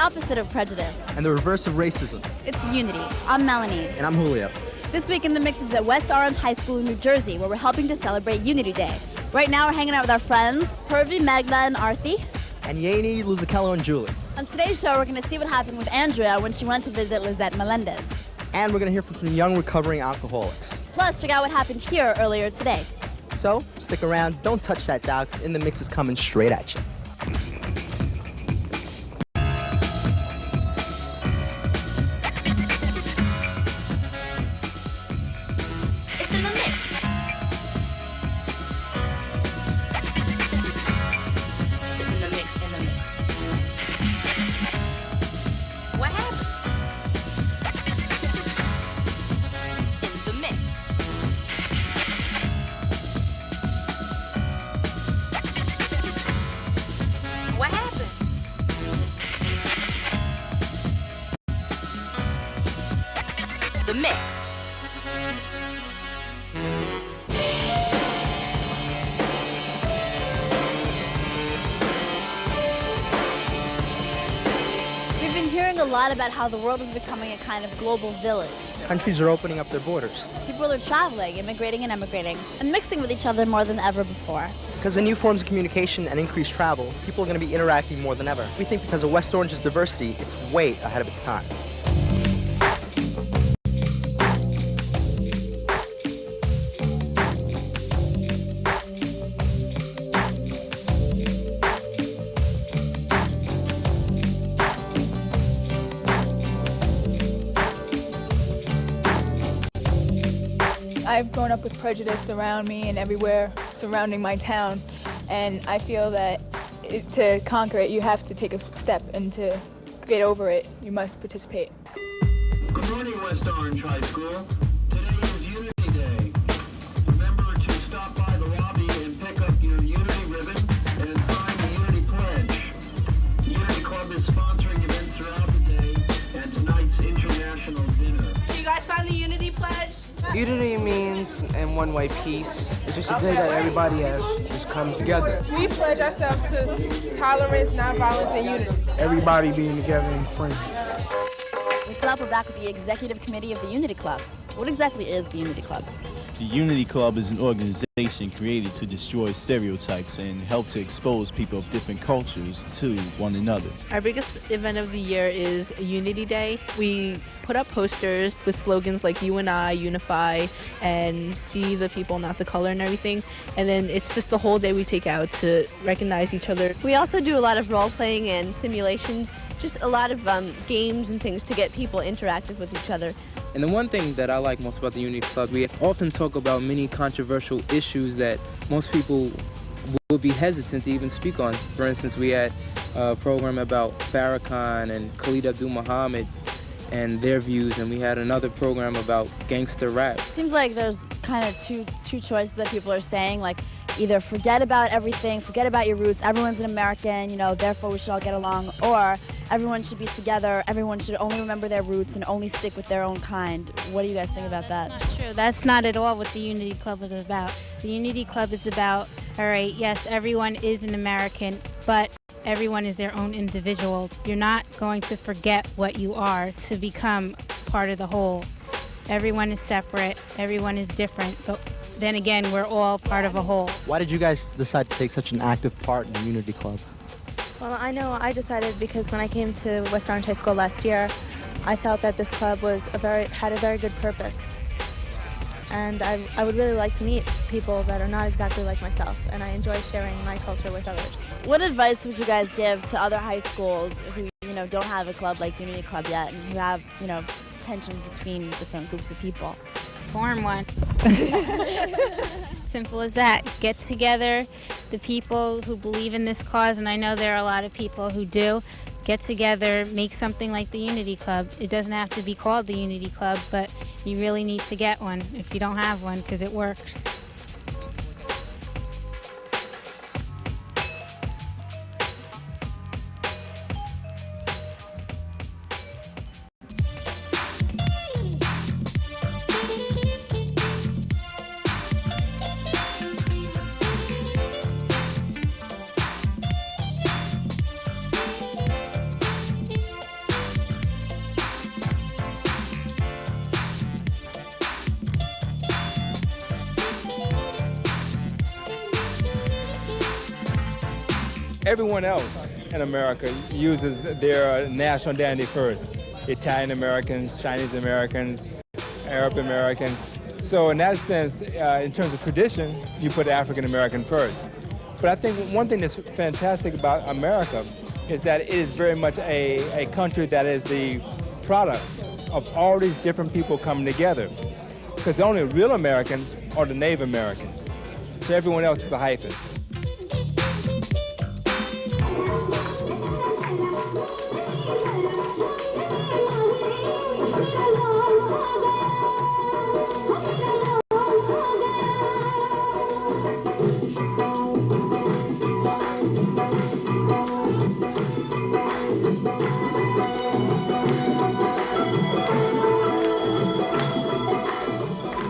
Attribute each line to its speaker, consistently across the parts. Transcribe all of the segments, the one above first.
Speaker 1: opposite of prejudice.
Speaker 2: And the reverse of racism.
Speaker 1: It's unity. I'm Melanie.
Speaker 2: And I'm Julio.
Speaker 1: This week in the Mix is at West Orange High School in New Jersey, where we're helping to celebrate Unity Day. Right now we're hanging out with our friends, Hervey, Magda, and Arthi.
Speaker 2: And Yaney, Luzakello, and Julie.
Speaker 1: On today's show, we're going to see what happened with Andrea when she went to visit Lizette Melendez.
Speaker 2: And we're going to hear from some young recovering alcoholics.
Speaker 1: Plus, check out what happened here earlier today.
Speaker 2: So, stick around, don't touch that dial, 'cause In the Mix is coming straight at you.
Speaker 3: It's in the mix. It's in the mix, in the mix. What happened? In the mix. What happened? The mix.
Speaker 1: We've been hearing a lot about how the world is becoming a kind of global village.
Speaker 2: Countries are opening up their borders.
Speaker 1: People are traveling, immigrating and emigrating, and mixing with each other more than ever before.
Speaker 2: Because of new forms of communication and increased travel, people are going to be interacting more than ever. We think because of West Orange's diversity, it's way ahead of its time.
Speaker 4: I've grown up with prejudice around me and everywhere surrounding my town, and I feel that to conquer it, you have to take a step, and to get over it, you must participate.
Speaker 5: Good morning, West Orange High School. Today is Unity Day. Remember to stop by the lobby and pick up your Unity ribbon and sign the Unity Pledge. The Unity Club is sponsoring events throughout the day and tonight's international dinner.
Speaker 6: You guys sign the Unity Pledge?
Speaker 7: Unity means, in one way, peace. It's just a day that everybody has just come together.
Speaker 6: We pledge ourselves to tolerance, nonviolence, and unity.
Speaker 7: Everybody being together and friends.
Speaker 1: What's up? We're back with the Executive Committee of the Unity Club. What exactly is the Unity Club?
Speaker 8: The Unity Club is an organization created to destroy stereotypes and help to expose people of different cultures to one another.
Speaker 9: Our biggest event of the year is Unity Day. We put up posters with slogans like "You and I, unify," and "See the people, not the color," and everything. And then it's just the whole day we take out to recognize each other.
Speaker 10: We also do a lot of role-playing and simulations, just a lot of games and things to get people interactive with each other.
Speaker 7: And the one thing that I like most about the Unity Club, we often talk about many controversial issues that most people would be hesitant to even speak on. For instance, we had a program about Farrakhan and Khalid Abdul-Muhammad and their views, and we had another program about gangster rap.
Speaker 1: Seems like there's kind of two choices that people are saying, like either forget about everything, forget about your roots, everyone's an American, therefore we should all get along, or everyone should be together, everyone should only remember their roots and only stick with their own kind. What do you guys think about that?
Speaker 11: That's not true. That's not at all what the Unity Club is about. The Unity Club is about, all right, yes, everyone is an American, but everyone is their own individual. You're not going to forget what you are to become part of the whole. Everyone is separate, everyone is different, but then again, we're all part of a whole.
Speaker 2: Why did you guys decide to take such an active part in the Unity Club?
Speaker 12: Well, I know I decided because when I came to West Orange High School last year, I felt that this club had a very good purpose. And I would really like to meet people that are not exactly like myself, and I enjoy sharing my culture with others.
Speaker 1: What advice would you guys give to other high schools who, don't have a club like Unity Club yet and who have, tensions between different groups of people?
Speaker 11: Form one. Simple as that. Get together, the people who believe in this cause, and I know there are a lot of people who do. Get together, make something like the Unity Club. It doesn't have to be called the Unity Club, but you really need to get one if you don't have one, because it works.
Speaker 13: Everyone else in America uses their national dandy first. Italian Americans, Chinese Americans, Arab Americans. So in that sense, in terms of tradition, you put African American first. But I think one thing that's fantastic about America is that it is very much a country that is the product of all these different people coming together. Because the only real Americans are the Native Americans. So everyone else is a hyphen.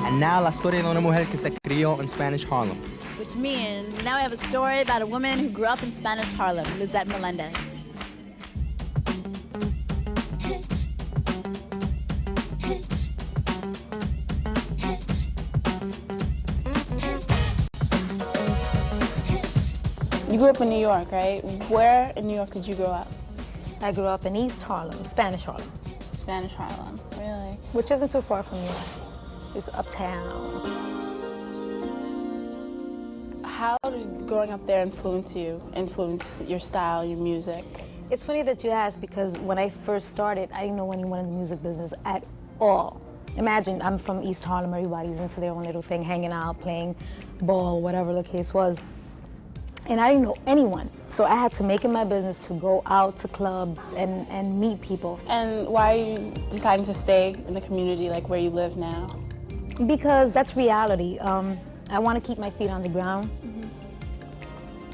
Speaker 2: And now, la historia de una mujer que se crió en Spanish Harlem.
Speaker 1: Which means now we have a story about a woman who grew up in Spanish Harlem, Lizette Melendez.
Speaker 14: You grew up in New York, right? Where in New York did you grow up?
Speaker 15: I grew up in East Harlem, Spanish Harlem.
Speaker 14: Spanish Harlem, really?
Speaker 15: Which isn't too far from here. It's uptown.
Speaker 14: How did growing up there influence you, influence your style, your music?
Speaker 15: It's funny that you ask because when I first started, I didn't know anyone in the music business at all. Imagine, I'm from East Harlem, everybody's into their own little thing, hanging out, playing ball, whatever the case was. And I didn't know anyone. So I had to make it my business to go out to clubs and meet people.
Speaker 14: And why are you deciding to stay in the community, like where you live now?
Speaker 15: Because that's reality. I want to keep my feet on the ground.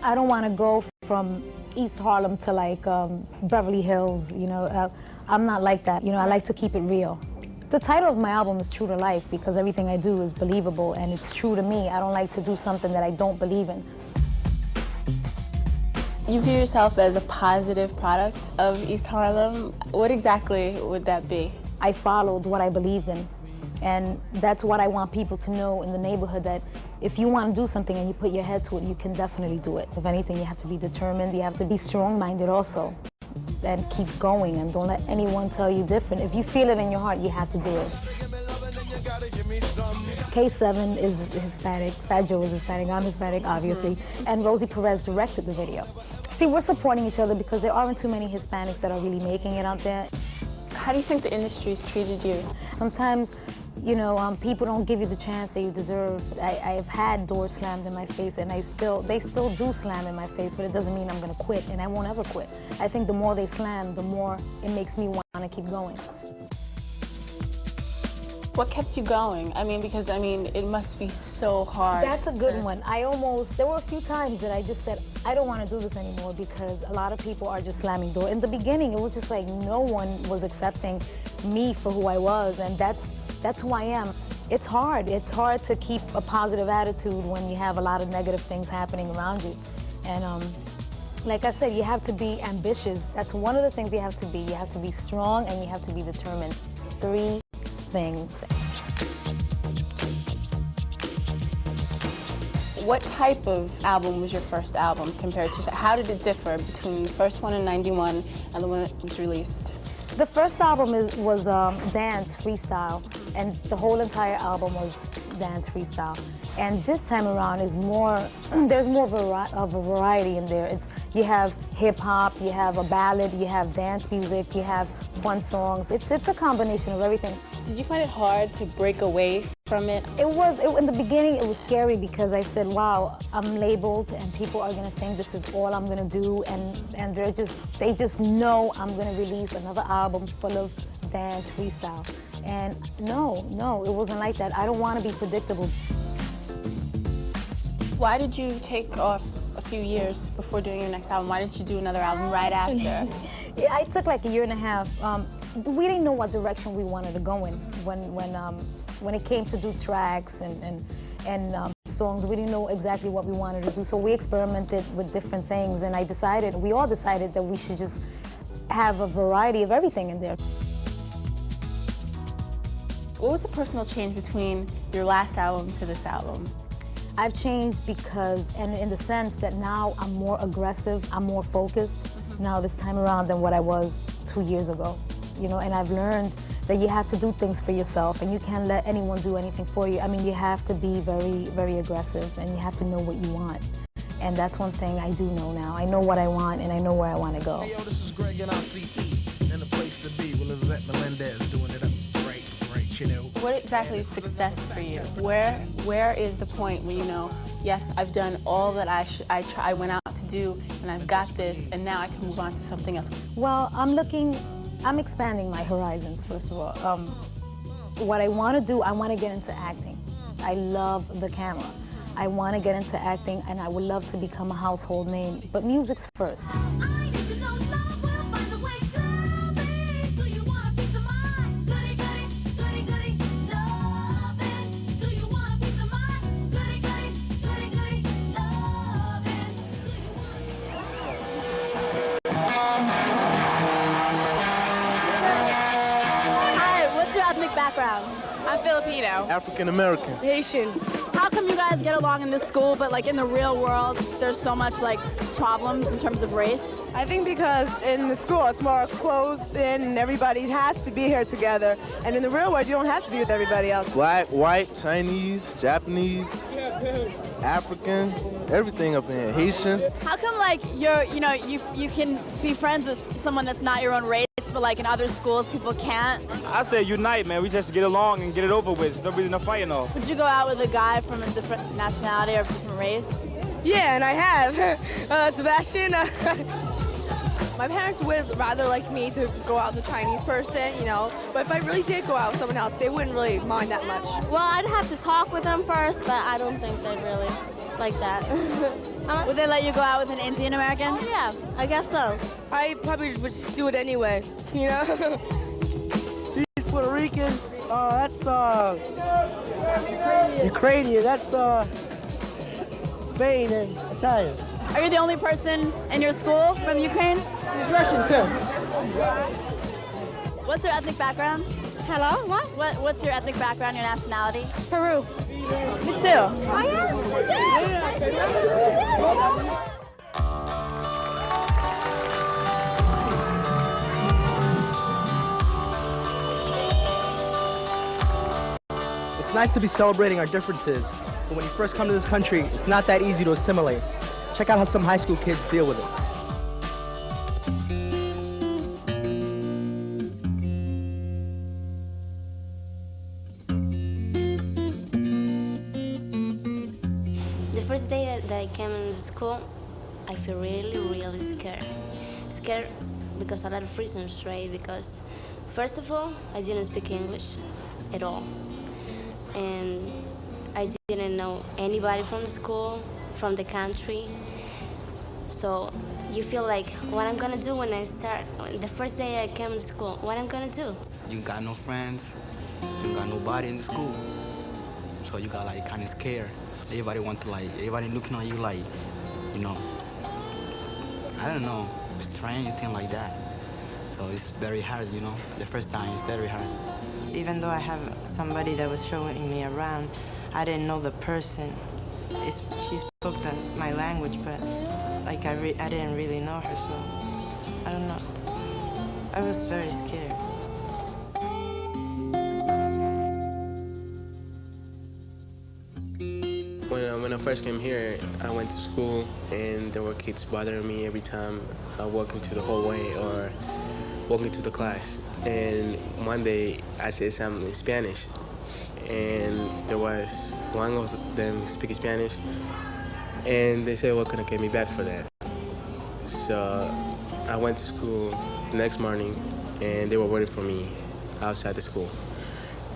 Speaker 15: I don't want to go from East Harlem to like Beverly Hills, you know. I'm not like that. You know, I like to keep it real. The title of my album is True to Life because everything I do is believable and it's true to me. I don't like to do something that I don't believe in.
Speaker 14: You view yourself as a positive product of East Harlem. What exactly would that be?
Speaker 15: I followed what I believed in. And that's what I want people to know in the neighborhood, that if you want to do something and you put your head to it, you can definitely do it. If anything, you have to be determined, you have to be strong-minded also, and keep going, and don't let anyone tell you different. If you feel it in your heart, you have to do it. K7 is Hispanic, Fat Joe is Hispanic, I'm Hispanic, obviously, and Rosie Perez directed the video. See, we're supporting each other because there aren't too many Hispanics that are really making it out there.
Speaker 14: How do you think the industry's treated you?
Speaker 15: Sometimes, you know, people don't give you the chance that you deserve. I've had doors slammed in my face, and they still do slam in my face, but it doesn't mean I'm gonna quit, and I won't ever quit. I think the more they slam, the more it makes me want to keep going.
Speaker 14: What kept you going? I mean, because, I mean, it must be so hard.
Speaker 15: That's a good one. There were a few times that I just said, I don't want to do this anymore because a lot of people are just slamming doors. In the beginning, it was just like no one was accepting me for who I was, and that's who I am. It's hard. It's hard to keep a positive attitude when you have a lot of negative things happening around you. And like I said, you have to be ambitious. That's one of the things you have to be. You have to be strong and you have to be determined. 3 things.
Speaker 14: What type of album was your first album compared to, how did it differ between the first one in '91 and the one that was released?
Speaker 15: The first album was dance freestyle, and the whole entire album was dance freestyle. And this time around is more, there's more of a variety in there. You have hip hop, you have a ballad, you have dance music, you have fun songs. It's a combination of everything.
Speaker 14: Did you find it hard to break away from it?
Speaker 15: In the beginning, it was scary because I said, wow, I'm labeled and people are gonna think this is all I'm gonna do, and they just know I'm gonna release another album full of dance freestyle. And no, it wasn't like that. I don't wanna be predictable.
Speaker 14: Why did you take off a few years before doing your next album? Why didn't you do another album right after?
Speaker 15: I took like a year and a half. We didn't know what direction we wanted to go in when it came to do tracks and songs. We didn't know exactly what we wanted to do, so we experimented with different things, and we all decided that we should just have a variety of everything in there.
Speaker 14: What was the personal change between your last album to this album?
Speaker 15: I've changed because, and in the sense that now I'm more aggressive, I'm more focused now this time around than what I was 2 years ago. You know, and I've learned that you have to do things for yourself and you can't let anyone do anything for you. I mean, you have to be very, very aggressive and you have to know what you want. And that's one thing I do know now. I know what I want and I know where I want to go.
Speaker 16: Hey, yo, this is Greg and ICE, and the place to be. Lizette Melendez doing it up great, you know.
Speaker 14: What exactly is success for you? Where is the point where you know, yes, I've done all that I went out to do, and I've got this, and now I can move on to something else?
Speaker 15: Well, I'm expanding my horizons, first of all. What I want to do, I want to get into acting. I love the camera. I want to get into acting, and I would love to become a household name, but music's first.
Speaker 1: Background.
Speaker 6: I'm Filipino.
Speaker 16: African American.
Speaker 6: Haitian.
Speaker 1: How come you guys get along in this school, but like in the real world, there's so much like problems in terms of race?
Speaker 6: I think because in the school it's more closed in and everybody has to be here together. And in the real world, you don't have to be with everybody else.
Speaker 16: Black, white, Chinese, Japanese, African, everything up in here. Haitian.
Speaker 1: How come like you can be friends with someone that's not your own race, but like in other schools people can't?
Speaker 17: I say unite, man. We just get along and get it over with. There's no reason to fight and all.
Speaker 1: Would you go out with a guy from a different nationality or a different race?
Speaker 6: Yeah, and I have. Sebastian. My parents would rather like me to go out with a Chinese person, you know, but if I really did go out with someone else, they wouldn't really mind that much.
Speaker 18: Well, I'd have to talk with them first, but I don't think they'd really like that.
Speaker 1: Would they let you go out with an Indian American?
Speaker 18: Oh, yeah, I guess so.
Speaker 6: I probably would just do it anyway, you know?
Speaker 19: He's Puerto Rican. That's Ukrainian. That's Spain and Italian.
Speaker 1: Are you the only person in your school from Ukraine?
Speaker 19: He's Russian too.
Speaker 1: What's your ethnic background?
Speaker 18: Hello, what?
Speaker 1: What's your ethnic background, your nationality?
Speaker 18: Peru.
Speaker 1: Me too.
Speaker 18: Oh,
Speaker 2: yeah. It's nice to be celebrating our differences, but when you first come to this country, it's not that easy to assimilate. Check out how some high school kids deal with it.
Speaker 20: The first day that I came in school, I feel really, really scared. Scared because a lot of reasons, right? Because first of all, I didn't speak English at all. And I didn't know anybody from the school, from the country. So you feel like, what I'm gonna do when I start, the first day I came to school, what I'm gonna do?
Speaker 21: You got no friends, you got nobody in the school. So you got like kind of scared. Everybody everybody looking at you like, you know, I don't know, strange thing like that. So it's very hard, you know, the first time it's very hard.
Speaker 22: Even though I have somebody that was showing me around, I didn't know the person. She spoke my language, but like I didn't really know her, so I don't know. I was very scared.
Speaker 23: When I first came here, I went to school and there were kids bothering me every time I walked into the hallway or walked into the class. And one day I said something in Spanish, and there was one of them speaking Spanish, and they said, well, gonna get me back for that. So I went to school the next morning, and they were waiting for me outside the school.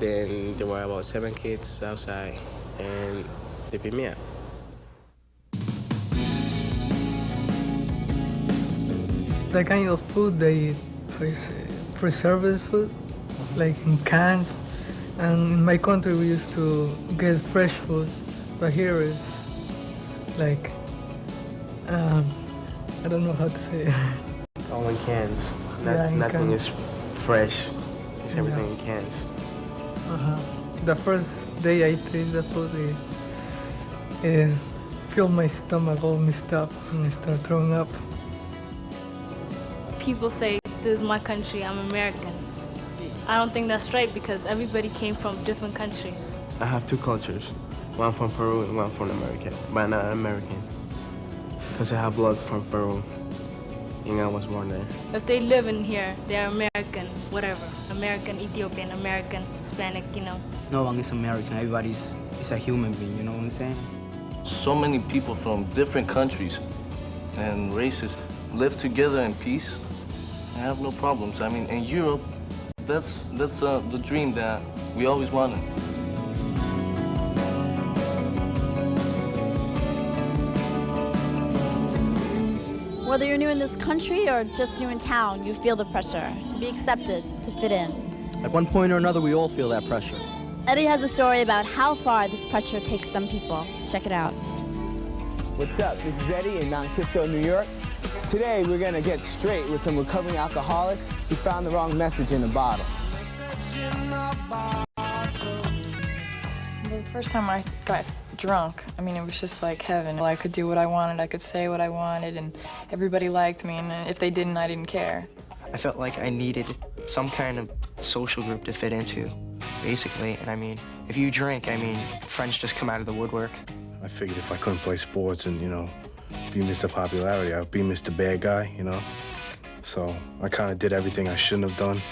Speaker 23: Then there were about 7 kids outside, and they picked me up.
Speaker 24: The kind of food they eat, preserved food, like in cans. And in my country we used to get fresh food, but here is like, I don't know how to say it.
Speaker 23: All in cans. Nothing is fresh. It's everything in cans.
Speaker 24: The first day I tasted the food, I feel my stomach all messed up and I start throwing up.
Speaker 3: People say, this is my country, I'm American. I don't think that's right because everybody came from different countries.
Speaker 23: I have two cultures. One from Peru and one from America, but I'm not American. Because I have blood from Peru, and I was born there.
Speaker 3: If they live in here, they're American, whatever. American, Ethiopian, American, Hispanic, you know.
Speaker 21: No one is American. Everybody's a human being, you know what I'm saying?
Speaker 4: So many people from different countries and races live together in peace and have no problems. I mean, in Europe, that's the dream that we always wanted.
Speaker 1: Whether you're new in this country or just new in town, you feel the pressure to be accepted, to fit in.
Speaker 2: At one point or another, we all feel that pressure.
Speaker 1: Eddie has a story about how far this pressure takes some people. Check it out.
Speaker 5: What's up? This is Eddie in Mount Kisco, New York. Today, we're gonna get straight with some recovering alcoholics who found the wrong message in the bottle.
Speaker 8: The first time I got drunk, I mean, it was just like heaven. I could do what I wanted, I could say what I wanted, and everybody liked me, and if they didn't, I didn't care.
Speaker 25: I felt like I needed some kind of social group to fit into, basically. And I mean, if you drink, I mean, friends just come out of the woodwork.
Speaker 26: I figured if I couldn't play sports and, you know, be Mr. Popularity, I'd be Mr. Bad Guy, you know? So I kind of did everything I shouldn't have done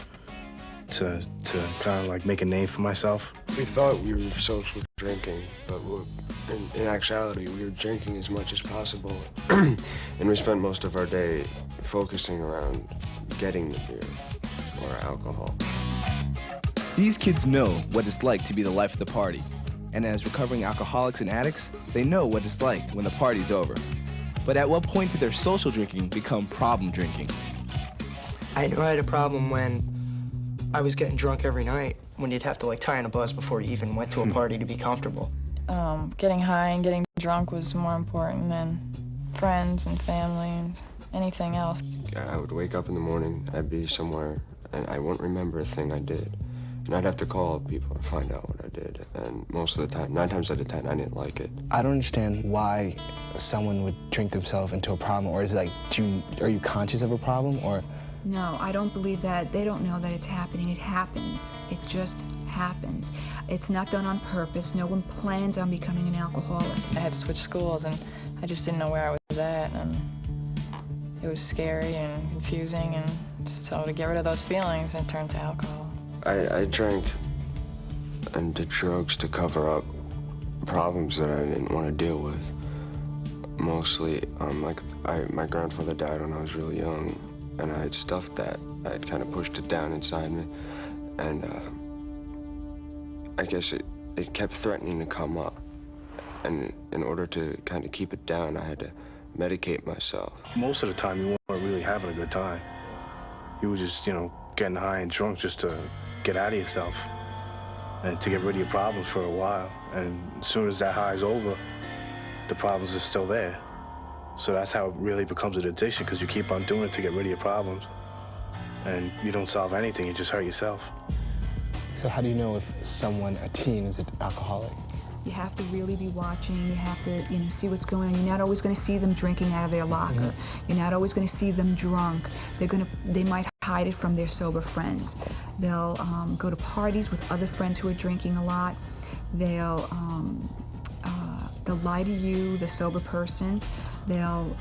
Speaker 26: to kind of like make a name for myself.
Speaker 27: We thought we were social drinking, but in actuality, we were drinking as much as possible. And we spent most of our day focusing around getting the beer or alcohol.
Speaker 28: These kids know what it's like to be the life of the party. And as recovering alcoholics and addicts, they know what it's like when the party's over. But at what point did their social drinking become problem drinking?
Speaker 25: I knew I had a problem when I was getting drunk every night, when you'd have to like tie on a bus before you even went to a party to be comfortable.
Speaker 8: Getting high and getting drunk was more important than friends and family and anything else.
Speaker 27: I would wake up in the morning, I'd be somewhere, and I wouldn't remember a thing I did. And I'd have to call people to find out what I did. And most of the time, 9 times out of 10, I didn't like it.
Speaker 29: I don't understand why someone would drink themselves into a problem, or is it like, are you conscious of a problem, or?
Speaker 30: No, I don't believe that. They don't know that it's happening. It happens. It just happens. It's not done on purpose. No one plans on becoming an alcoholic.
Speaker 8: I had switched schools, and I just didn't know where I was at, and it was scary and confusing, and so to get rid of those feelings, it turned to alcohol.
Speaker 27: I drank and did drugs to cover up problems that I didn't want to deal with. Mostly, my grandfather died when I was really young, and I had stuff that I had kind of pushed it down inside me, and I guess it kept threatening to come up. And in order to kind of keep it down, I had to medicate myself.
Speaker 26: Most of the time, you weren't really having a good time. You were just, you know, getting high and drunk just to get out of yourself and to get rid of your problems for a while. And as soon as that high is over, the problems are still there. So that's how it really becomes an addiction, because you keep on doing it to get rid of your problems. And you don't solve anything, you just hurt yourself.
Speaker 29: So how do you know if someone, a teen, is an alcoholic?
Speaker 30: You have to really be watching. You have to, see what's going on. You're not always going to see them drinking out of their locker. Mm-hmm. You're not always going to see them drunk. They might hide it from their sober friends. They'll go to parties with other friends who are drinking a lot. They'll lie to you, the sober person. They'll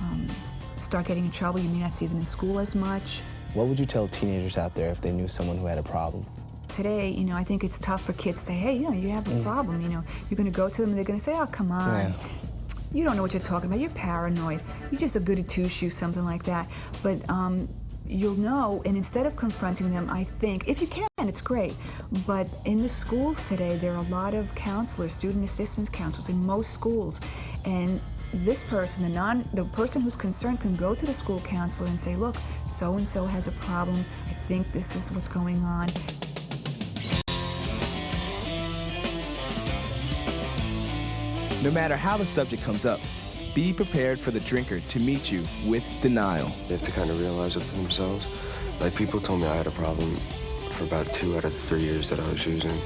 Speaker 30: start getting in trouble. You may not see them in school as much.
Speaker 29: What would you tell teenagers out there if they knew someone who had a problem?
Speaker 30: Today, I think it's tough for kids to say, hey, you have a problem, You're going to go to them and they're going to say, oh, come on. Yeah. You don't know what you're talking about. You're paranoid. You're just a goody two-shoes, something like that. But you'll know, and instead of confronting them, I think, if you can, it's great. But in the schools today, there are a lot of counselors, student assistance counselors in most schools. And this person, the person who's concerned, can go to the school counselor and say, look, so-and-so has a problem. I think this is what's going on.
Speaker 28: No matter how the subject comes up, be prepared for the drinker to meet you with denial.
Speaker 27: They have to kind of realize it for themselves. Like, people told me I had a problem for about 2 out of the 3 years that I was using,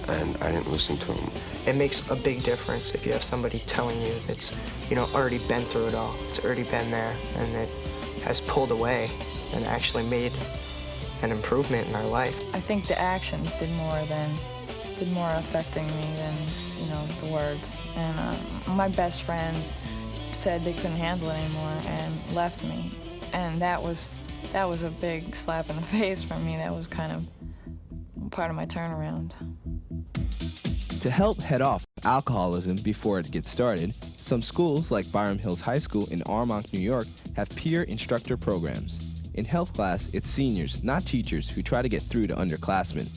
Speaker 27: and I didn't listen to them.
Speaker 25: it makes a big difference if you have somebody telling you that's, you know, already been through it all. It's already been there, and it has pulled away and actually made an improvement in their life.
Speaker 8: I think the actions did more affecting me than, you know, the words. And my best friend said they couldn't handle it anymore and left me. And that was a big slap in the face for me. That was kind of part of my turnaround.
Speaker 28: To help head off alcoholism before it gets started, some schools like Byram Hills High School in Armonk, New York, have peer instructor programs. In health class, it's seniors, not teachers, who try to get through to underclassmen.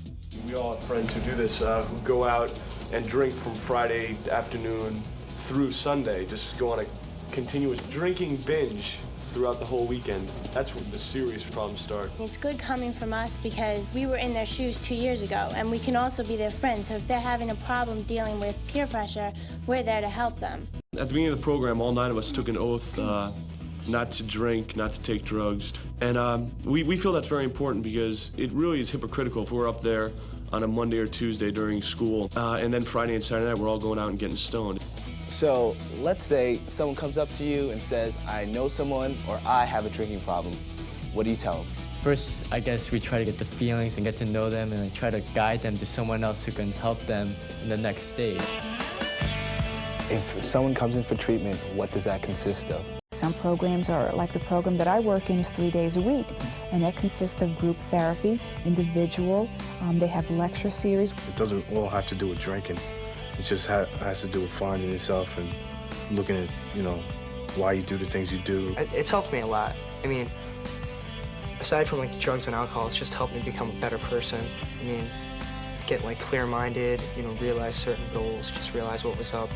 Speaker 7: We all have friends who do this, who go out and drink from Friday afternoon through Sunday, just go on a continuous drinking binge throughout the whole weekend. That's when the serious problems start.
Speaker 9: It's good coming from us because we were in their shoes 2 years ago, and we can also be their friends. So if they're having a problem dealing with peer pressure, we're there to help them.
Speaker 7: At the beginning of the program, all 9 of us took an oath not to drink, not to take drugs. And we feel that's very important because it really is hypocritical if we're up there on a Monday or Tuesday during school, and then Friday and Saturday night we're all going out and getting stoned.
Speaker 5: So let's say someone comes up to you and says, I know someone or I have a drinking problem. What do you tell them?
Speaker 10: First, I guess we try to get the feelings and get to know them, and then try to guide them to someone else who can help them in the next stage.
Speaker 29: If someone comes in for treatment, what does that consist of?
Speaker 30: Some programs are, like the program that I work in, is 3 days a week, and that consists of group therapy, individual. They have lecture series.
Speaker 26: It doesn't all have to do with drinking. It just has to do with finding yourself and looking at, you know, why you do the things you do.
Speaker 25: It's helped me a lot. I mean, aside from like the drugs and alcohol, it's just helped me become a better person. I mean, get like clear-minded, you know, realize certain goals, just realize what was up.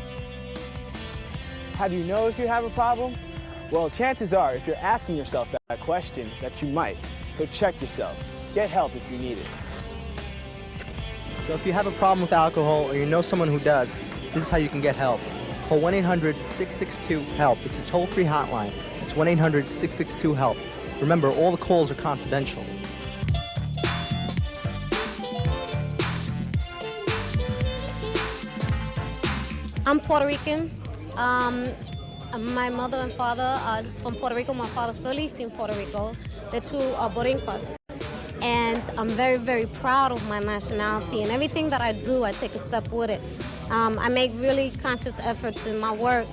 Speaker 5: How do you know if you have a problem? Well, chances are, if you're asking yourself that question, that you might. So check yourself. Get help if you need it.
Speaker 2: So if you have a problem with alcohol or you know someone who does, this is how you can get help. Call 1-800-662-HELP. It's a toll-free hotline. It's 1-800-662-HELP. Remember, all the calls are confidential.
Speaker 11: I'm Puerto Rican. My mother and father are from Puerto Rico. My father still lives in Puerto Rico. The two are Boricuas. And I'm very, very proud of my nationality, and everything that I do, I take a step with it. I make really conscious efforts in my work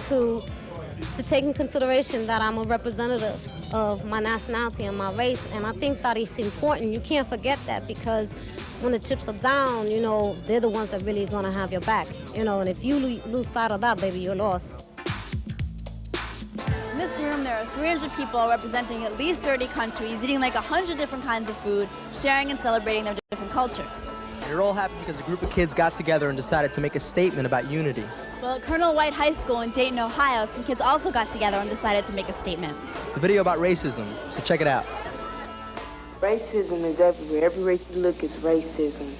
Speaker 11: to take in consideration that I'm a representative of my nationality and my race, and I think that it's important. You can't forget that, because when the chips are down, you know, they're the ones that really are gonna have your back, you know, and if you lose sight of that, baby, you're lost.
Speaker 1: In this room, there are 300 people representing at least 30 countries, eating like 100 different kinds of food, sharing and celebrating their different cultures.
Speaker 2: It all happened because a group of kids got together and decided to make a statement about unity.
Speaker 1: Well, at Colonel White High School in Dayton, Ohio, some kids also got together and decided to make a statement.
Speaker 2: It's a video about racism, so check it out.
Speaker 12: Racism is everywhere. Everywhere you look is racism.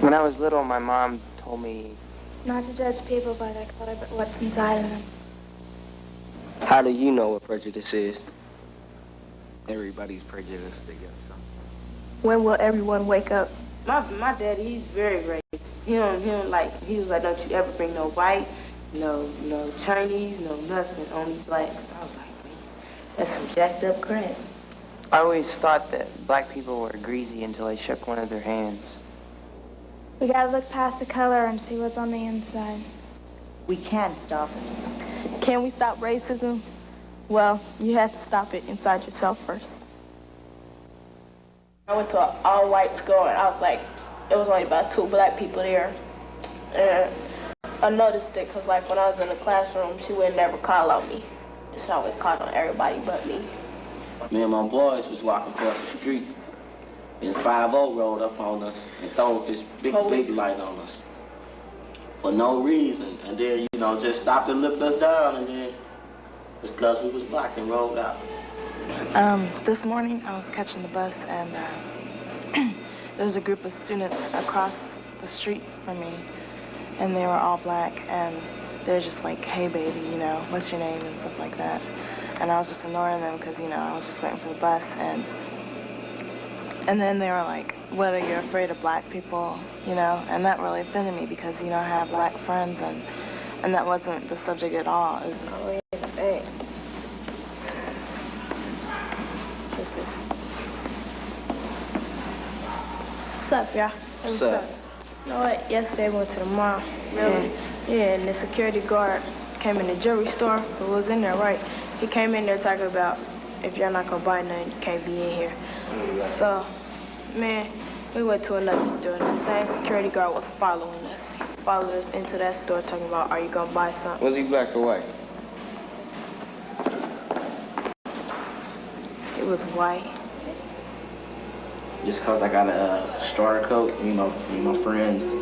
Speaker 12: When I was little, my mom told me
Speaker 13: not to judge people by their color, but what's inside of them.
Speaker 12: How do you know what prejudice is? Everybody's prejudiced against something.
Speaker 13: When will everyone wake up?
Speaker 12: My daddy, he's very racist. He was like, don't you ever bring no white, no Chinese, no nothing, only blacks. I was like, man, that's some jacked up crap. I always thought that black people were greasy until I shook one of their hands.
Speaker 13: We gotta look past the color and see what's on the inside.
Speaker 12: We can stop it.
Speaker 13: Can we stop racism? Well, you have to stop it inside yourself first. I went to an all-white school, and I was like, it was only about 2 black people there. And I noticed it because, like, when I was in the classroom, she would never call on me. She always called on everybody but me.
Speaker 12: Me and my boys was walking across the street, and 5-0 rolled up on us and threw this big light on us for no reason. And then, you know, just stopped and looked us down, and then it's because we was black and rolled out.
Speaker 13: This morning, I was catching the bus, and there was a group of students across the street from me, and they were all black, and they're just like, hey, baby, you know, what's your name, and stuff like that. And I was just ignoring them because, you know, I was just waiting for the bus, and And then they were like, what, are you afraid of black people, you know? And that really offended me because, you know, I have black friends and that wasn't the subject at all. Oh, yeah, hey. Look this.
Speaker 12: What's up, y'all?
Speaker 6: What's up?
Speaker 12: You know what? Yesterday we went to the mall. Really? Yeah, and the security guard came in the jewelry store. Who was in there, right? He came in there talking about if you're not gonna buy nothing, you can't be in here. So, man, we went to another store and the same security guard was following us. He followed us into that store talking about, are you gonna buy something?
Speaker 6: Was he black or white?
Speaker 12: It was white.
Speaker 6: Just cause I got a starter coat, you know, my friends,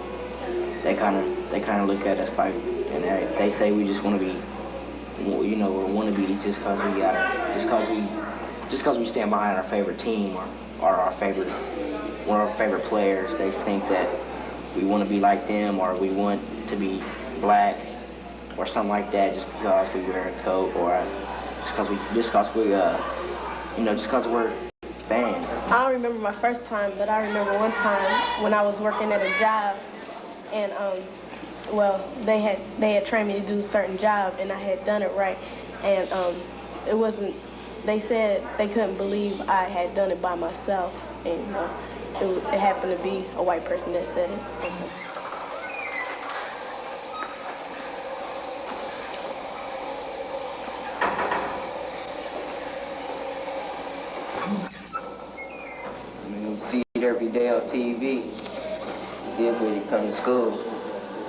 Speaker 6: they kind of look at us like, and they say we just want to be, you know, we're wannabes just cause we got it, just cause we stand behind our favorite team or our favorite, one of our favorite players. They think that we want to be like them or we want to be black or something like that just because we wear a coat or just cause we're fans.
Speaker 12: I don't remember my first time, but I remember one time when I was working at a job, and well, they had trained me to do a certain job, and I had done it right, and it wasn't. They said they couldn't believe I had done it by myself, and it happened to be a white person that said it.
Speaker 6: You see it every day on TV. Then when you come to school,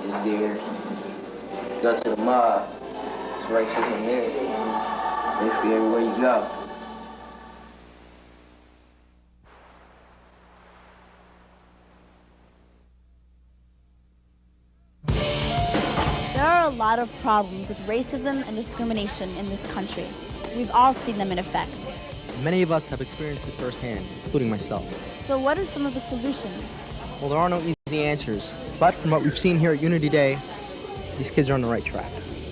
Speaker 6: it's there. Go to the mall, it's racism there. Basically everywhere you go.
Speaker 1: There are a lot of problems with racism and discrimination in this country. We've all seen them in effect.
Speaker 2: Many of us have experienced it firsthand, including myself.
Speaker 1: So what are some of the solutions?
Speaker 2: Well, there are no easy answers, but from what we've seen here at Unity Day, these kids are on the right track.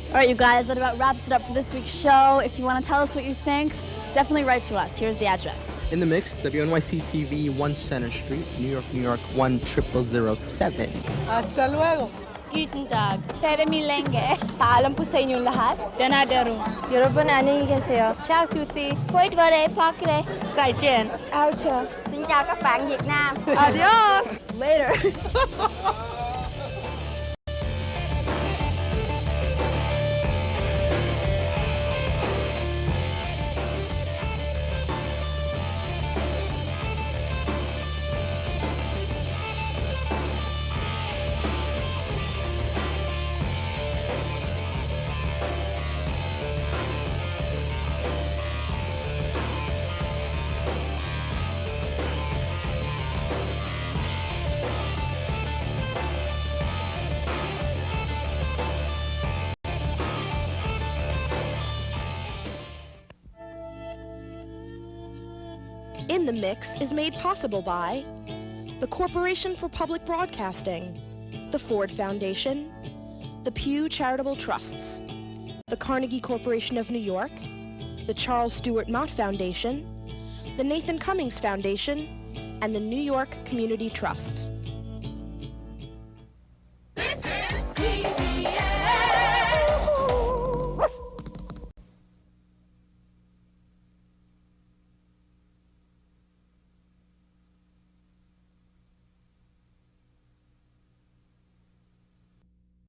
Speaker 1: All right, you guys, that about wraps it up for this week's show. If you want to tell us what you think, definitely write to us. Here's the address.
Speaker 2: In the Mix, WNYC TV, 1 Center Street, New York, New York, 10007.
Speaker 14: Hasta luego. Guten Tag. Tere milenge. Paalam po sa inyong lahat. Danadaro.
Speaker 15: 여러분 안녕히 계세요.
Speaker 14: Ciao, Suzy.
Speaker 15: Quay vào đây, Pakre.
Speaker 14: 再见.
Speaker 15: Ao chờ. Xin chào các bạn Việt Nam.
Speaker 14: Adios. Later.
Speaker 16: In the Mix is made possible by the Corporation for Public Broadcasting, the Ford Foundation, the Pew Charitable Trusts, the Carnegie Corporation of New York, the Charles Stewart Mott Foundation, the Nathan Cummings Foundation, and the New York Community Trust.